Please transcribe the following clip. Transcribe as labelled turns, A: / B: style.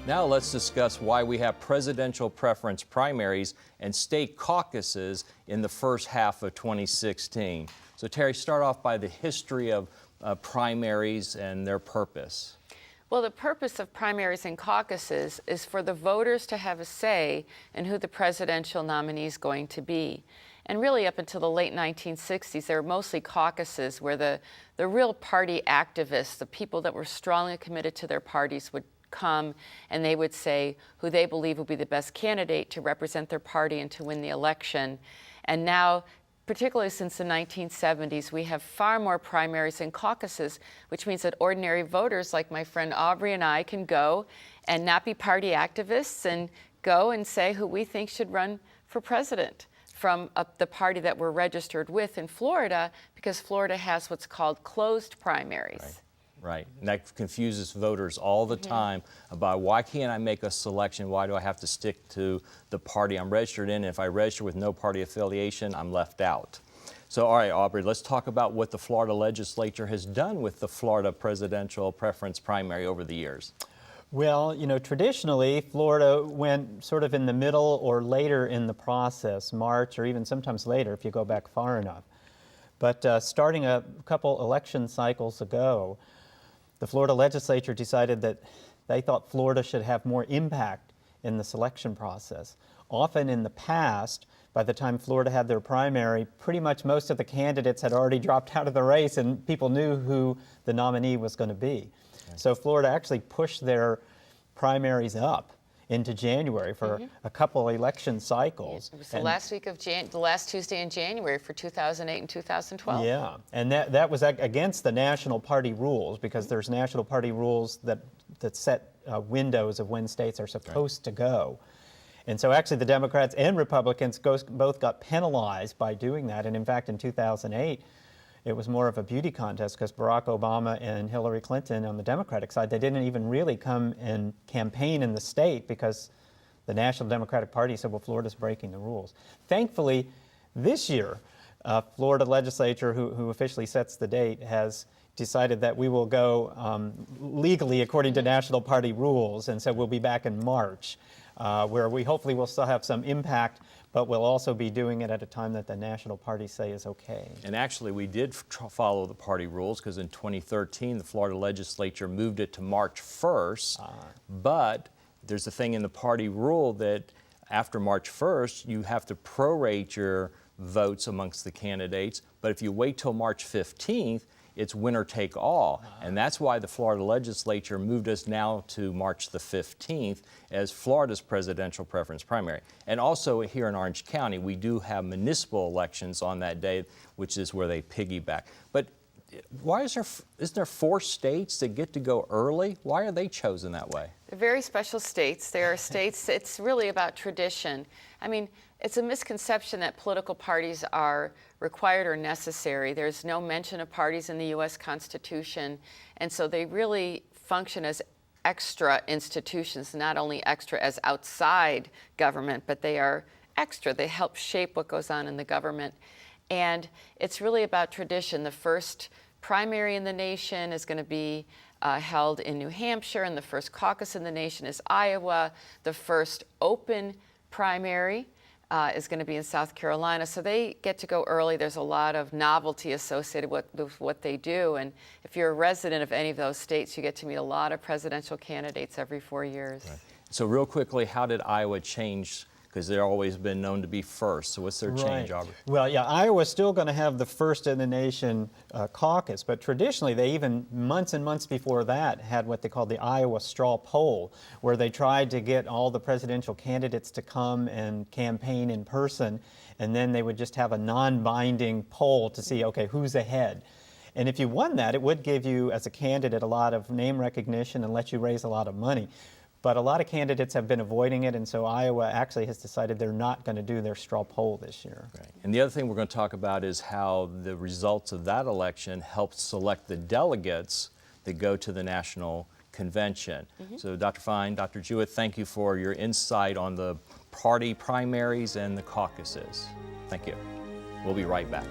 A: Now let's discuss why we have presidential preference primaries and state caucuses in the first half of 2016. So Terry, start off by the history of primaries and their purpose.
B: Well, the purpose of primaries and caucuses is for the voters to have a say in who the presidential nominee is going to be. And really up until the late 1960s, there were mostly caucuses where the real party activists, the people that were strongly committed to their parties, would come and they would say who they believe would be the best candidate to represent their party and to win the election. And now, particularly since the 1970s, we have far more primaries and caucuses, which means that ordinary voters like my friend Aubrey and I can go and not be party activists and go and say who we think should run for president from the party that we're registered with in Florida, because Florida has what's called closed primaries.
A: Right, and that confuses voters all the time about why can't I make a selection? Why do I have to stick to the party I'm registered in? And if I register with no party affiliation, I'm left out. So, all right, Aubrey, let's talk about what the Florida legislature has done with the Florida presidential preference primary over the years.
C: Well, you know, traditionally, Florida went sort of in the middle or later in the process, March or even sometimes later if you go back far enough. But starting a couple election cycles ago, the Florida legislature decided that they thought Florida should have more impact in the selection process. Often in the past, by the time Florida had their primary, pretty much most of the candidates had already dropped out of the race and people knew who the nominee was going to be. Okay. So Florida actually pushed their primaries up into January for a couple election cycles.
B: It was the last week of the last Tuesday in January for 2008 and 2012.
C: Yeah, and that was against the national party rules, because there's national party rules that set windows of when states are supposed to go. And so actually the Democrats and Republicans both got penalized by doing that. And in fact, in 2008, it was more of a beauty contest because Barack Obama and Hillary Clinton on the Democratic side, they didn't even really come and campaign in the state because the National Democratic Party said, well, Florida's breaking the rules. Thankfully, this year, Florida legislature, who officially sets the date, has decided that we will go legally according to national party rules, and so we'll be back in March, where we hopefully will still have some impact, but we'll also be doing it at a time that the national parties say is okay.
A: And actually, we did follow the party rules, because in 2013, the Florida legislature moved it to March 1st, but there's a thing in the party rule that after March 1st, you have to prorate your votes amongst the candidates, but if you wait till March 15th, it's winner take all. And that's why the Florida legislature moved us now to March the 15th as Florida's presidential preference primary. And also here in Orange County, we do have municipal elections on that day, which is where they piggyback. But why isn't there 4 states that get to go early? Why are they chosen that way?
B: They're very special states. There are states, it's really about tradition. I mean, it's a misconception that political parties are required or necessary. There's no mention of parties in the U.S. Constitution, and so they really function as extra institutions, not only extra as outside government, but they are extra. They help shape what goes on in the government. And it's really about tradition. The first primary in the nation is going to be held in New Hampshire, and the first caucus in the nation is Iowa. The first open primary is going to be in South Carolina. So they get to go early. There's a lot of novelty associated with what they do. And if you're a resident of any of those states, you get to meet a lot of presidential candidates every 4 years.
A: Right. So real quickly, how did Iowa change? Because they've always been known to be first. So what's their change, Aubrey?
C: Well, yeah, Iowa's still going to have the first in the nation caucus, but traditionally they even months and months before that had what they called the Iowa straw poll, where they tried to get all the presidential candidates to come and campaign in person, and then they would just have a non-binding poll to see, okay, who's ahead. And if you won that, it would give you, as a candidate, a lot of name recognition and let you raise a lot of money. But a lot of candidates have been avoiding it, and so Iowa actually has decided they're not going to do their straw poll this year.
A: Right. And the other thing we're going to talk about is how the results of that election helped select the delegates that go to the national convention. So Dr. Fine, Dr. Jewett, thank you for your insight on the party primaries and the caucuses. Thank you. We'll be right back.